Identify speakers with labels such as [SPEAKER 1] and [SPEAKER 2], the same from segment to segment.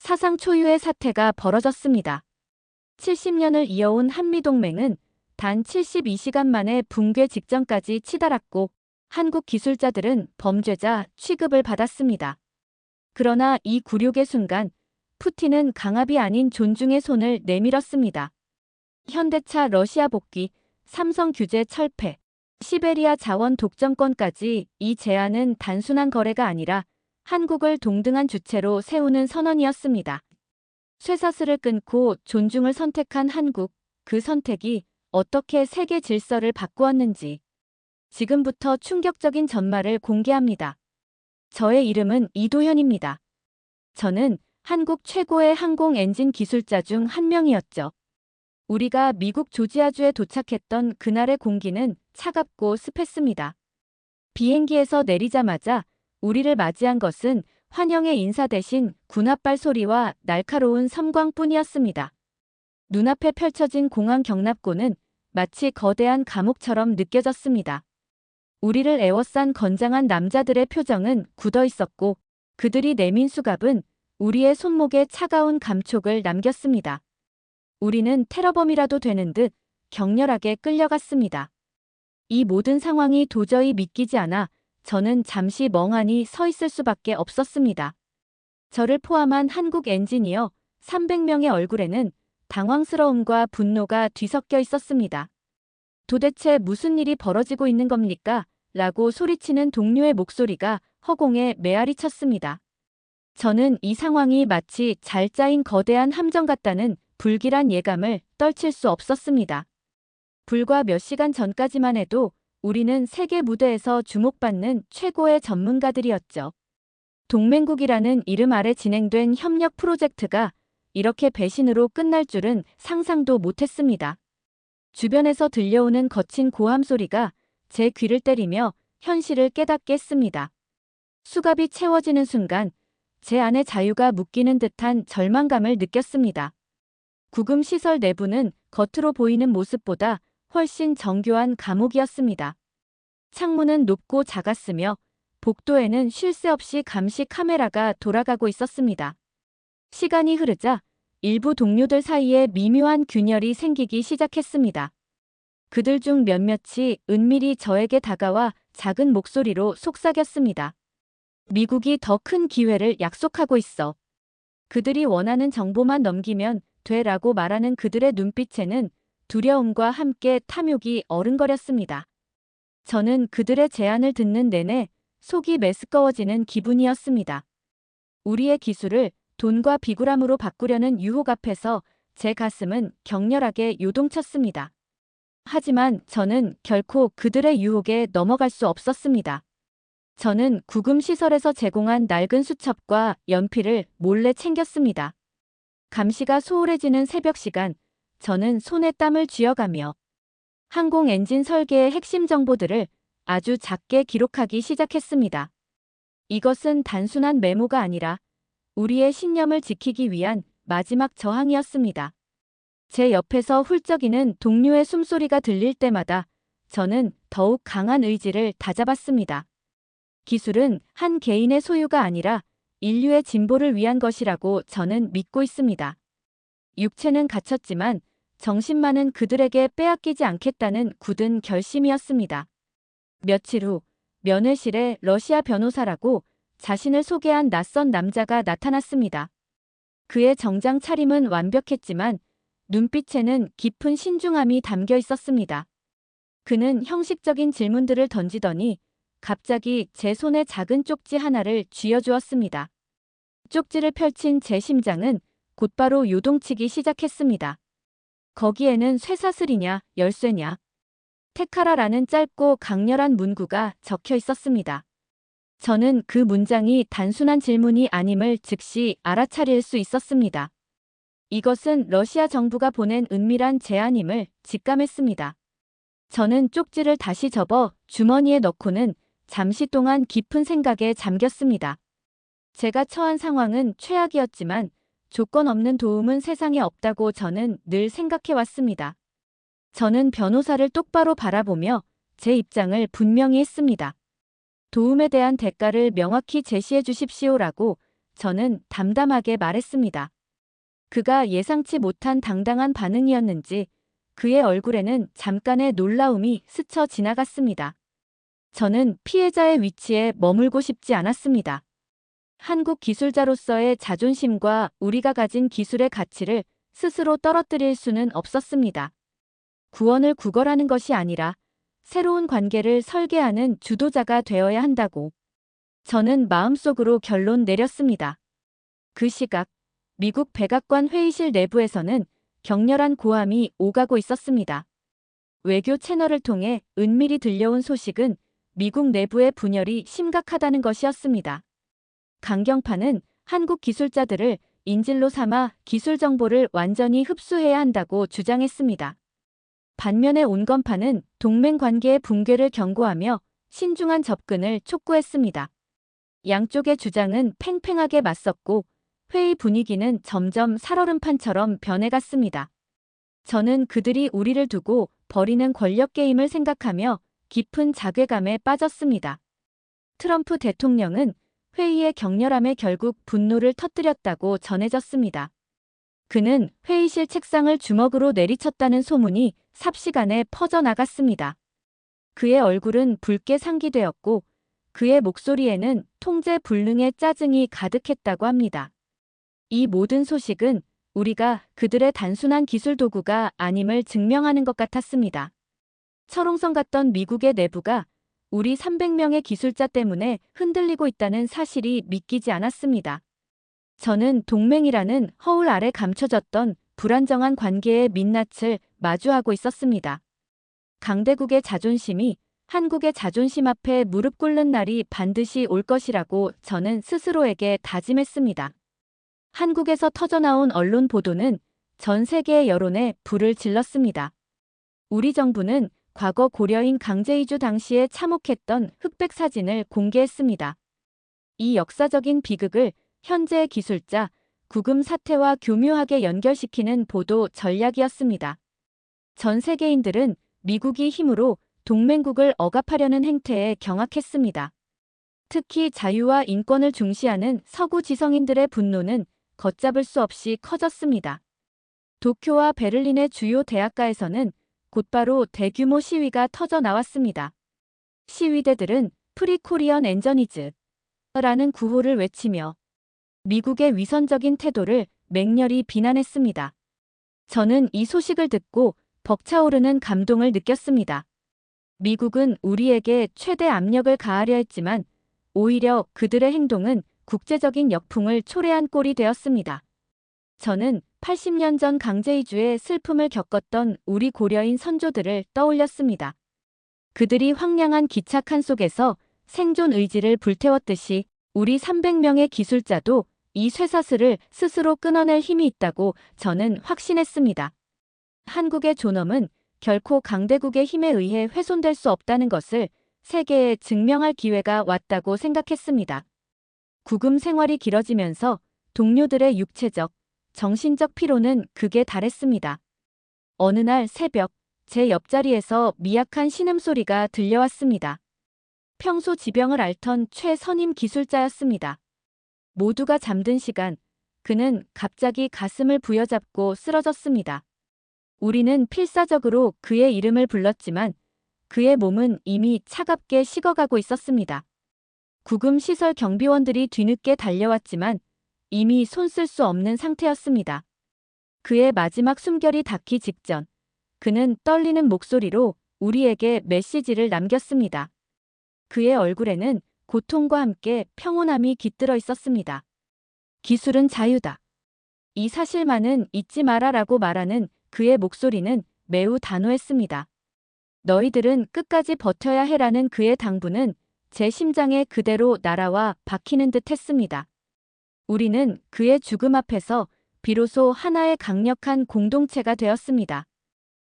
[SPEAKER 1] 사상 초유의 사태가 벌어졌습니다. 70년을 이어온 한미동맹은 단 72시간 만에 붕괴 직전까지 치달았고 한국 기술자들은 범죄자 취급을 받았습니다. 그러나 이 굴욕의 순간 푸틴은 강압이 아닌 존중의 손을 내밀었습니다. 현대차 러시아 복귀, 삼성 규제 철폐, 시베리아 자원 독점권까지 이 제안은 단순한 거래가 아니라 한국을 동등한 주체로 세우는 선언이었습니다. 쇠사슬을 끊고 존중을 선택한 한국, 그 선택이 어떻게 세계 질서를 바꾸었는지 지금부터 충격적인 전말을 공개합니다. 저의 이름은 이도현입니다. 저는 한국 최고의 항공 엔진 기술자 중 한 명이었죠. 우리가 미국 조지아주에 도착했던 그날의 공기는 차갑고 습했습니다. 비행기에서 내리자마자 우리를 맞이한 것은 환영의 인사 대신 군합발 소리와 날카로운 섬광뿐이었습니다. 눈앞에 펼쳐진 공항 경납고는 마치 거대한 감옥처럼 느껴졌습니다. 우리를 에워싼 건장한 남자들의 표정은 굳어 있었고 그들이 내민 수갑은 우리의 손목에 차가운 감촉을 남겼습니다. 우리는 테러범이라도 되는 듯 격렬하게 끌려갔습니다. 이 모든 상황이 도저히 믿기지 않아 저는 잠시 멍하니 서 있을 수밖에 없었습니다. 저를 포함한 한국 엔지니어 300명의 얼굴에는 당황스러움과 분노가 뒤섞여 있었습니다. 도대체 무슨 일이 벌어지고 있는 겁니까? 라고 소리치는 동료의 목소리가 허공에 메아리 쳤습니다. 저는 이 상황이 마치 잘 짜인 거대한 함정 같다는 불길한 예감을 떨칠 수 없었습니다. 불과 몇 시간 전까지만 해도 우리는 세계 무대에서 주목받는 최고의 전문가들이었죠. 동맹국이라는 이름 아래 진행된 협력 프로젝트가 이렇게 배신으로 끝날 줄은 상상도 못했습니다. 주변에서 들려오는 거친 고함 소리가 제 귀를 때리며 현실을 깨닫게 했습니다. 수갑이 채워지는 순간 제 안에 자유가 묶이는 듯한 절망감을 느꼈습니다. 구금 시설 내부는 겉으로 보이는 모습보다 훨씬 정교한 감옥이었습니다. 창문은 높고 작았으며 복도에는 쉴 새 없이 감시 카메라가 돌아가고 있었습니다. 시간이 흐르자 일부 동료들 사이에 미묘한 균열이 생기기 시작했습니다. 그들 중 몇몇이 은밀히 저에게 다가와 작은 목소리로 속삭였습니다. 미국이 더 큰 기회를 약속하고 있어. 그들이 원하는 정보만 넘기면 돼라고 말하는 그들의 눈빛에는 두려움과 함께 탐욕이 어른거렸습니다. 저는 그들의 제안을 듣는 내내 속이 메스꺼워지는 기분이었습니다. 우리의 기술을 돈과 비굴함으로 바꾸려는 유혹 앞에서 제 가슴은 격렬하게 요동쳤습니다. 하지만 저는 결코 그들의 유혹에 넘어갈 수 없었습니다. 저는 구금 시설에서 제공한 낡은 수첩과 연필을 몰래 챙겼습니다. 감시가 소홀해지는 새벽 시간, 저는 손에 땀을 쥐어가며 항공 엔진 설계의 핵심 정보들을 아주 작게 기록하기 시작했습니다. 이것은 단순한 메모가 아니라 우리의 신념을 지키기 위한 마지막 저항이었습니다. 제 옆에서 훌쩍이는 동료의 숨소리가 들릴 때마다 저는 더욱 강한 의지를 다잡았습니다. 기술은 한 개인의 소유가 아니라 인류의 진보를 위한 것이라고 저는 믿고 있습니다. 육체는 갇혔지만 정신만은 그들에게 빼앗기지 않겠다는 굳은 결심이었습니다. 며칠 후 면회실에 러시아 변호사라고 자신을 소개한 낯선 남자가 나타났습니다. 그의 정장 차림은 완벽했지만 눈빛에는 깊은 신중함이 담겨 있었습니다. 그는 형식적인 질문들을 던지더니 갑자기 제 손에 작은 쪽지 하나를 쥐어주었습니다. 쪽지를 펼친 제 심장은 곧바로 요동치기 시작했습니다. 거기에는 쇠사슬이냐 열쇠냐 테카라라는 짧고 강렬한 문구가 적혀 있었습니다. 저는 그 문장이 단순한 질문이 아님을 즉시 알아차릴 수 있었습니다. 이것은 러시아 정부가 보낸 은밀한 제안임을 직감했습니다. 저는 쪽지를 다시 접어 주머니에 넣고는 잠시 동안 깊은 생각에 잠겼습니다. 제가 처한 상황은 최악이었지만 조건 없는 도움은 세상에 없다고 저는 늘 생각해왔습니다. 저는 변호사를 똑바로 바라보며 제 입장을 분명히 했습니다. 도움에 대한 대가를 명확히 제시해 주십시오라고 저는 담담하게 말했습니다. 그가 예상치 못한 당당한 반응이었는지 그의 얼굴에는 잠깐의 놀라움이 스쳐 지나갔습니다. 저는 피해자의 위치에 머물고 싶지 않았습니다. 한국 기술자로서의 자존심과 우리가 가진 기술의 가치를 스스로 떨어뜨릴 수는 없었습니다. 구원을 구걸하는 것이 아니라 새로운 관계를 설계하는 주도자가 되어야 한다고 저는 마음속으로 결론 내렸습니다. 그 시각 미국 백악관 회의실 내부에서는 격렬한 고함이 오가고 있었습니다. 외교 채널을 통해 은밀히 들려온 소식은 미국 내부의 분열이 심각하다는 것이었습니다. 강경파는 한국 기술자들을 인질로 삼아 기술 정보를 완전히 흡수해야 한다고 주장했습니다. 반면에 온건파는 동맹 관계의 붕괴를 경고하며 신중한 접근을 촉구했습니다. 양쪽의 주장은 팽팽하게 맞섰고 회의 분위기는 점점 살얼음판처럼 변해갔습니다. 저는 그들이 우리를 두고 벌이는 권력 게임을 생각하며 깊은 자괴감에 빠졌습니다. 트럼프 대통령은 회의의 격렬함에 결국 분노를 터뜨렸다고 전해졌습니다. 그는 회의실 책상을 주먹으로 내리쳤다는 소문이 삽시간에 퍼져나갔습니다. 그의 얼굴은 붉게 상기되었고 그의 목소리에는 통제 불능의 짜증이 가득했다고 합니다. 이 모든 소식은 우리가 그들의 단순한 기술 도구가 아님을 증명하는 것 같았습니다. 철옹성 같던 미국의 내부가 우리 300명의 기술자 때문에 흔들리고 있다는 사실이 믿기지 않았습니다. 저는 동맹이라는 허울 아래 감춰졌던 불안정한 관계의 민낯을 마주하고 있었습니다. 강대국의 자존심이 한국의 자존심 앞에 무릎 꿇는 날이 반드시 올 것이라고 저는 스스로에게 다짐했습니다. 한국에서 터져나온 언론 보도는 전 세계의 여론에 불을 질렀습니다. 우리 정부는 과거 고려인 강제이주 당시에 참혹했던 흑백 사진을 공개했습니다. 이 역사적인 비극을 현재의 기술자, 구금 사태와 교묘하게 연결시키는 보도 전략이었습니다. 전 세계인들은 미국이 힘으로 동맹국을 억압하려는 행태에 경악했습니다. 특히 자유와 인권을 중시하는 서구 지성인들의 분노는 걷잡을 수 없이 커졌습니다. 도쿄와 베를린의 주요 대학가에서는 곧바로 대규모 시위가 터져 나왔습니다. 시위대들은 프리 코리언 엔저니즈라는 구호를 외치며 미국의 위선적인 태도를 맹렬히 비난했습니다. 저는 이 소식을 듣고 벅차오르는 감동을 느꼈습니다. 미국은 우리에게 최대 압력을 가하려 했지만 오히려 그들의 행동은 국제적인 역풍을 초래한 꼴이 되었습니다. 저는 80년 전 강제이주의 슬픔을 겪었던 우리 고려인 선조들을 떠올렸습니다. 그들이 황량한 기차 칸 속에서 생존 의지를 불태웠듯이 우리 300명의 기술자도 이 쇠사슬을 스스로 끊어낼 힘이 있다고 저는 확신했습니다. 한국의 존엄은 결코 강대국의 힘에 의해 훼손될 수 없다는 것을 세계에 증명할 기회가 왔다고 생각했습니다. 구금 생활이 길어지면서 동료들의 육체적, 정신적 피로는 극에 달했습니다. 어느 날 새벽, 제 옆자리에서 미약한 신음소리가 들려왔습니다. 평소 지병을 앓던 최선임 기술자였습니다. 모두가 잠든 시간, 그는 갑자기 가슴을 부여잡고 쓰러졌습니다. 우리는 필사적으로 그의 이름을 불렀지만 그의 몸은 이미 차갑게 식어가고 있었습니다. 구금 시설 경비원들이 뒤늦게 달려왔지만 이미 손 쓸 수 없는 상태였습니다. 그의 마지막 숨결이 닿기 직전, 그는 떨리는 목소리로 우리에게 메시지를 남겼습니다. 그의 얼굴에는 고통과 함께 평온함이 깃들어 있었습니다. 기술은 자유다. 이 사실만은 잊지 마라라고 말하는 그의 목소리는 매우 단호했습니다. 너희들은 끝까지 버텨야 해라는 그의 당부는 제 심장에 그대로 날아와 박히는 듯 했습니다. 우리는 그의 죽음 앞에서 비로소 하나의 강력한 공동체가 되었습니다.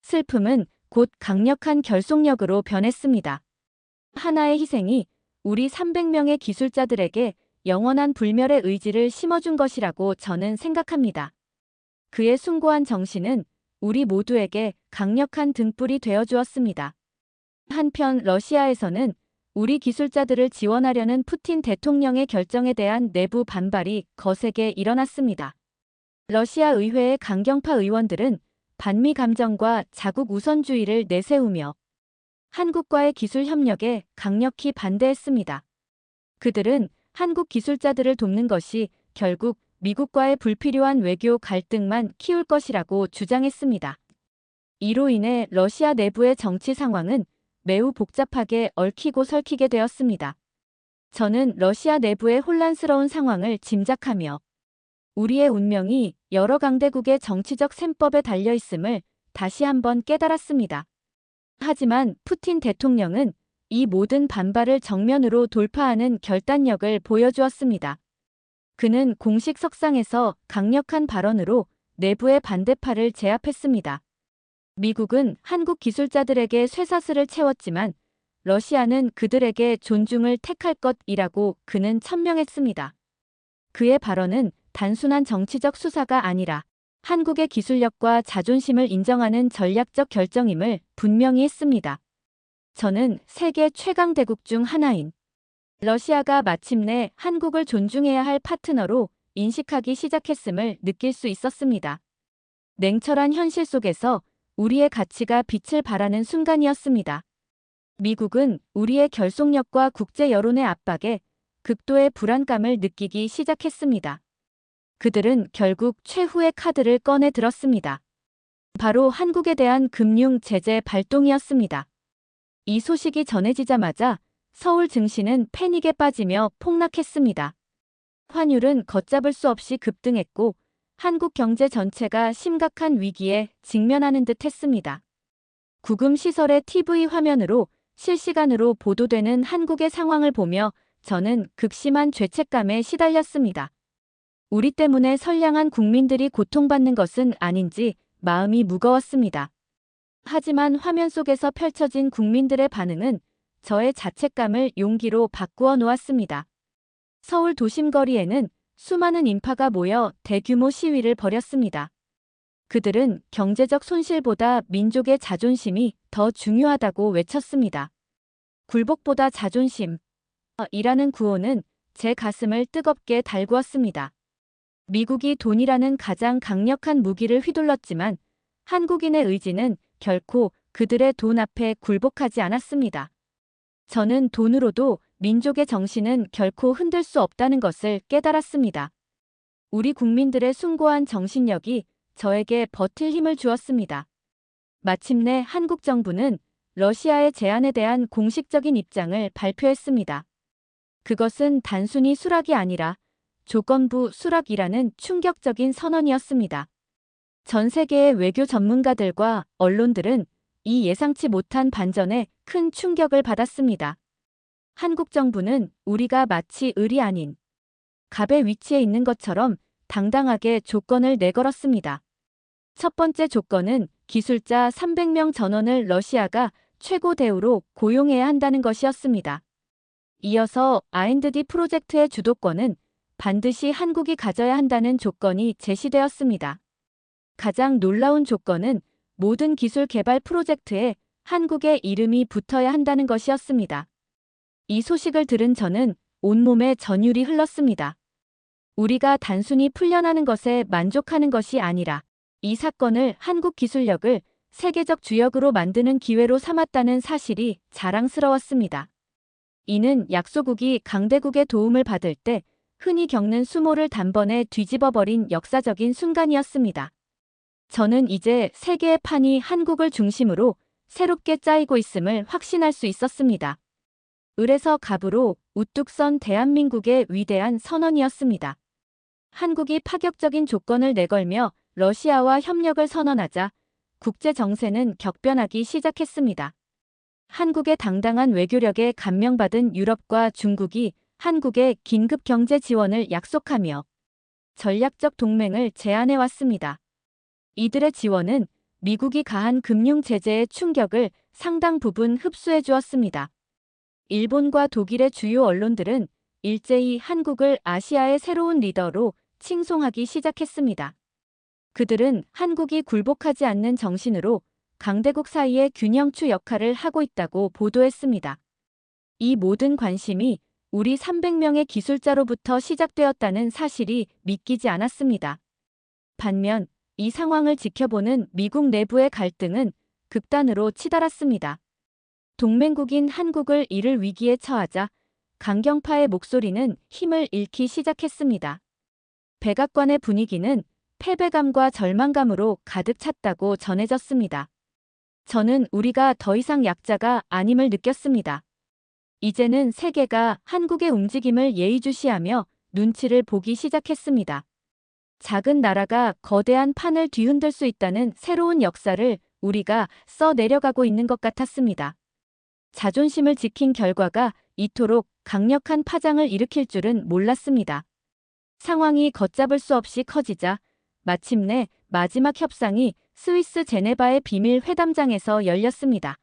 [SPEAKER 1] 슬픔은 곧 강력한 결속력으로 변했습니다. 하나의 희생이 우리 300명의 기술자들에게 영원한 불멸의 의지를 심어준 것이라고 저는 생각합니다. 그의 숭고한 정신은 우리 모두에게 강력한 등불이 되어주었습니다. 한편 러시아에서는 우리 기술자들을 지원하려는 푸틴 대통령의 결정에 대한 내부 반발이 거세게 일어났습니다. 러시아 의회의 강경파 의원들은 반미 감정과 자국 우선주의를 내세우며 한국과의 기술 협력에 강력히 반대했습니다. 그들은 한국 기술자들을 돕는 것이 결국 미국과의 불필요한 외교 갈등만 키울 것이라고 주장했습니다. 이로 인해 러시아 내부의 정치 상황은 매우 복잡하게 얽히고 설키게 되었습니다. 저는 러시아 내부의 혼란스러운 상황을 짐작하며 우리의 운명이 여러 강대국의 정치적 셈법에 달려 있음을 다시 한번 깨달았습니다. 하지만 푸틴 대통령은 이 모든 반발을 정면으로 돌파하는 결단력을 보여주었습니다. 그는 공식 석상에서 강력한 발언으로 내부의 반대파를 제압했습니다. 미국은 한국 기술자들에게 쇠사슬을 채웠지만 러시아는 그들에게 존중을 택할 것이라고 그는 천명했습니다. 그의 발언은 단순한 정치적 수사가 아니라 한국의 기술력과 자존심을 인정하는 전략적 결정임을 분명히 했습니다. 저는 세계 최강대국 중 하나인 러시아가 마침내 한국을 존중해야 할 파트너로 인식하기 시작했음을 느낄 수 있었습니다. 냉철한 현실 속에서 우리의 가치가 빛을 발하는 순간이었습니다. 미국은 우리의 결속력과 국제 여론의 압박에 극도의 불안감을 느끼기 시작했습니다. 그들은 결국 최후의 카드를 꺼내 들었습니다. 바로 한국에 대한 금융 제재 발동이었습니다. 이 소식이 전해지자마자 서울 증시는 패닉에 빠지며 폭락했습니다. 환율은 걷잡을 수 없이 급등했고 한국 경제 전체가 심각한 위기에 직면하는 듯 했습니다. 구금 시설의 TV 화면으로 실시간으로 보도되는 한국의 상황을 보며 저는 극심한 죄책감에 시달렸습니다. 우리 때문에 선량한 국민들이 고통받는 것은 아닌지 마음이 무거웠습니다. 하지만 화면 속에서 펼쳐진 국민들의 반응은 저의 자책감을 용기로 바꾸어 놓았습니다. 서울 도심 거리에는 수많은 인파가 모여 대규모 시위를 벌였습니다. 그들은 경제적 손실보다 민족의 자존심이 더 중요하다고 외쳤습니다. 굴복보다 자존심. 이라는 구호는 제 가슴을 뜨겁게 달구었습니다. 미국이 돈이라는 가장 강력한 무기를 휘둘렀지만 한국인의 의지는 결코 그들의 돈 앞에 굴복하지 않았습니다. 저는 돈으로도 민족의 정신은 결코 흔들 수 없다는 것을 깨달았습니다. 우리 국민들의 숭고한 정신력이 저에게 버틸 힘을 주었습니다. 마침내 한국 정부는 러시아의 제안에 대한 공식적인 입장을 발표했습니다. 그것은 단순히 수락이 아니라 조건부 수락이라는 충격적인 선언이었습니다. 전 세계의 외교 전문가들과 언론들은 이 예상치 못한 반전에 큰 충격을 받았습니다. 한국 정부는 우리가 마치 을이 아닌 갑의 위치에 있는 것처럼 당당하게 조건을 내걸었습니다. 첫 번째 조건은 기술자 300명 전원을 러시아가 최고 대우로 고용해야 한다는 것이었습니다. 이어서 R&D 프로젝트의 주도권은 반드시 한국이 가져야 한다는 조건이 제시되었습니다. 가장 놀라운 조건은 모든 기술 개발 프로젝트에 한국의 이름이 붙어야 한다는 것이었습니다. 이 소식을 들은 저는 온몸에 전율이 흘렀습니다. 우리가 단순히 풀려나는 것에 만족하는 것이 아니라 이 사건을 한국 기술력을 세계적 주역으로 만드는 기회로 삼았다는 사실이 자랑스러웠습니다. 이는 약소국이 강대국의 도움을 받을 때 흔히 겪는 수모를 단번에 뒤집어버린 역사적인 순간이었습니다. 저는 이제 세계의 판이 한국을 중심으로 새롭게 짜이고 있음을 확신할 수 있었습니다. 을에서 갑으로 우뚝 선 대한민국의 위대한 선언이었습니다. 한국이 파격적인 조건을 내걸며 러시아와 협력을 선언하자 국제 정세는 격변하기 시작했습니다. 한국의 당당한 외교력에 감명받은 유럽과 중국이 한국의 긴급 경제 지원을 약속하며 전략적 동맹을 제안해왔습니다. 이들의 지원은 미국이 가한 금융 제재의 충격을 상당 부분 흡수해 주었습니다. 일본과 독일의 주요 언론들은 일제히 한국을 아시아의 새로운 리더로 칭송하기 시작했습니다. 그들은 한국이 굴복하지 않는 정신으로 강대국 사이의 균형추 역할을 하고 있다고 보도했습니다. 이 모든 관심이 우리 300명의 기술자로부터 시작되었다는 사실이 믿기지 않았습니다. 반면 이 상황을 지켜보는 미국 내부의 갈등은 극단으로 치달았습니다. 동맹국인 한국을 이를 위기에 처하자 강경파의 목소리는 힘을 잃기 시작했습니다. 백악관의 분위기는 패배감과 절망감으로 가득 찼다고 전해졌습니다. 저는 우리가 더 이상 약자가 아님을 느꼈습니다. 이제는 세계가 한국의 움직임을 예의주시하며 눈치를 보기 시작했습니다. 작은 나라가 거대한 판을 뒤흔들 수 있다는 새로운 역사를 우리가 써 내려가고 있는 것 같았습니다. 자존심을 지킨 결과가 이토록 강력한 파장을 일으킬 줄은 몰랐습니다. 상황이 걷잡을 수 없이 커지자 마침내 마지막 협상이 스위스 제네바의 비밀 회담장에서 열렸습니다.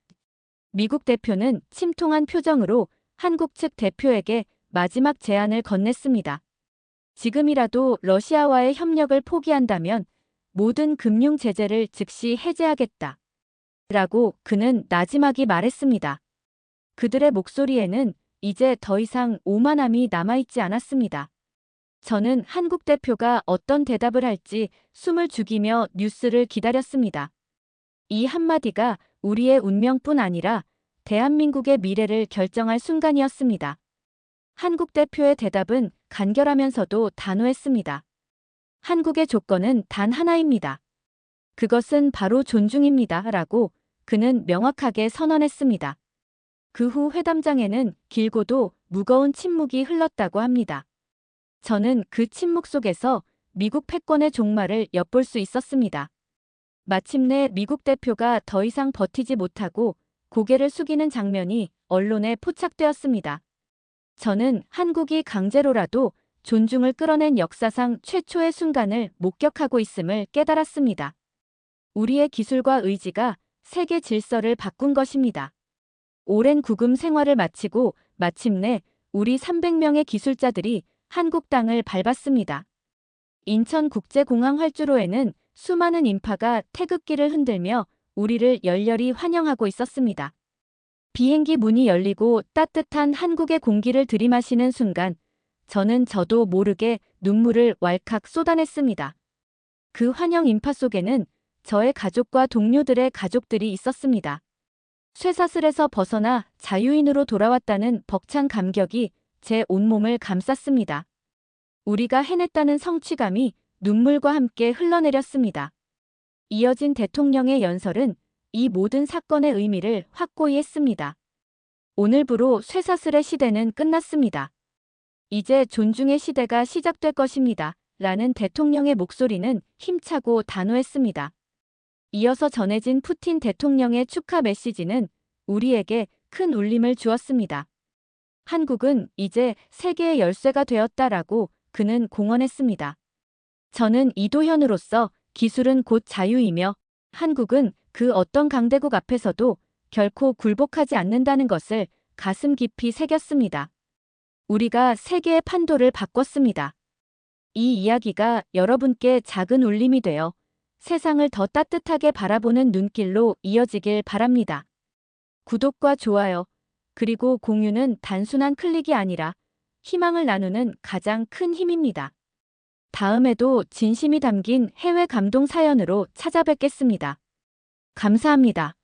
[SPEAKER 1] 미국 대표는 침통한 표정으로 한국 측 대표에게 마지막 제안을 건넸습니다. 지금이라도 러시아와의 협력을 포기한다면 모든 금융 제재를 즉시 해제하겠다. 라고 그는 나지막이 말했습니다. 그들의 목소리에는 이제 더 이상 오만함이 남아있지 않았습니다. 저는 한국 대표가 어떤 대답을 할지 숨을 죽이며 뉴스를 기다렸습니다. 이 한마디가 우리의 운명뿐 아니라 대한민국의 미래를 결정할 순간이었습니다. 한국 대표의 대답은 간결하면서도 단호했습니다. 한국의 조건은 단 하나입니다. 그것은 바로 존중입니다. 라고 그는 명확하게 선언했습니다. 그 후 회담장에는 길고도 무거운 침묵이 흘렀다고 합니다. 저는 그 침묵 속에서 미국 패권의 종말을 엿볼 수 있었습니다. 마침내 미국 대표가 더 이상 버티지 못하고 고개를 숙이는 장면이 언론에 포착되었습니다. 저는 한국이 강제로라도 존중을 끌어낸 역사상 최초의 순간을 목격하고 있음을 깨달았습니다. 우리의 기술과 의지가 세계 질서를 바꾼 것입니다. 오랜 구금 생활을 마치고 마침내 우리 300명의 기술자들이 한국 땅을 밟았습니다. 인천국제공항 활주로에는 수많은 인파가 태극기를 흔들며 우리를 열렬히 환영하고 있었습니다. 비행기 문이 열리고 따뜻한 한국의 공기를 들이마시는 순간 저는 저도 모르게 눈물을 왈칵 쏟아냈습니다. 그 환영 인파 속에는 저의 가족과 동료들의 가족들이 있었습니다. 쇠사슬에서 벗어나 자유인으로 돌아왔다는 벅찬 감격이 제 온몸을 감쌌습니다. 우리가 해냈다는 성취감이 눈물과 함께 흘러내렸습니다. 이어진 대통령의 연설은 이 모든 사건의 의미를 확고히 했습니다. 오늘부로 쇠사슬의 시대는 끝났습니다. 이제 존중의 시대가 시작될 것입니다. 라는 대통령의 목소리는 힘차고 단호했습니다. 이어서 전해진 푸틴 대통령의 축하 메시지는 우리에게 큰 울림을 주었습니다. 한국은 이제 세계의 열쇠가 되었다라고 그는 공언했습니다. 저는 이도현으로서 기술은 곧 자유이며 한국은 그 어떤 강대국 앞에서도 결코 굴복하지 않는다는 것을 가슴 깊이 새겼습니다. 우리가 세계의 판도를 바꿨습니다. 이 이야기가 여러분께 작은 울림이 되어 세상을 더 따뜻하게 바라보는 눈길로 이어지길 바랍니다. 구독과 좋아요, 그리고 공유는 단순한 클릭이 아니라 희망을 나누는 가장 큰 힘입니다. 다음에도 진심이 담긴 해외 감동 사연으로 찾아뵙겠습니다. 감사합니다.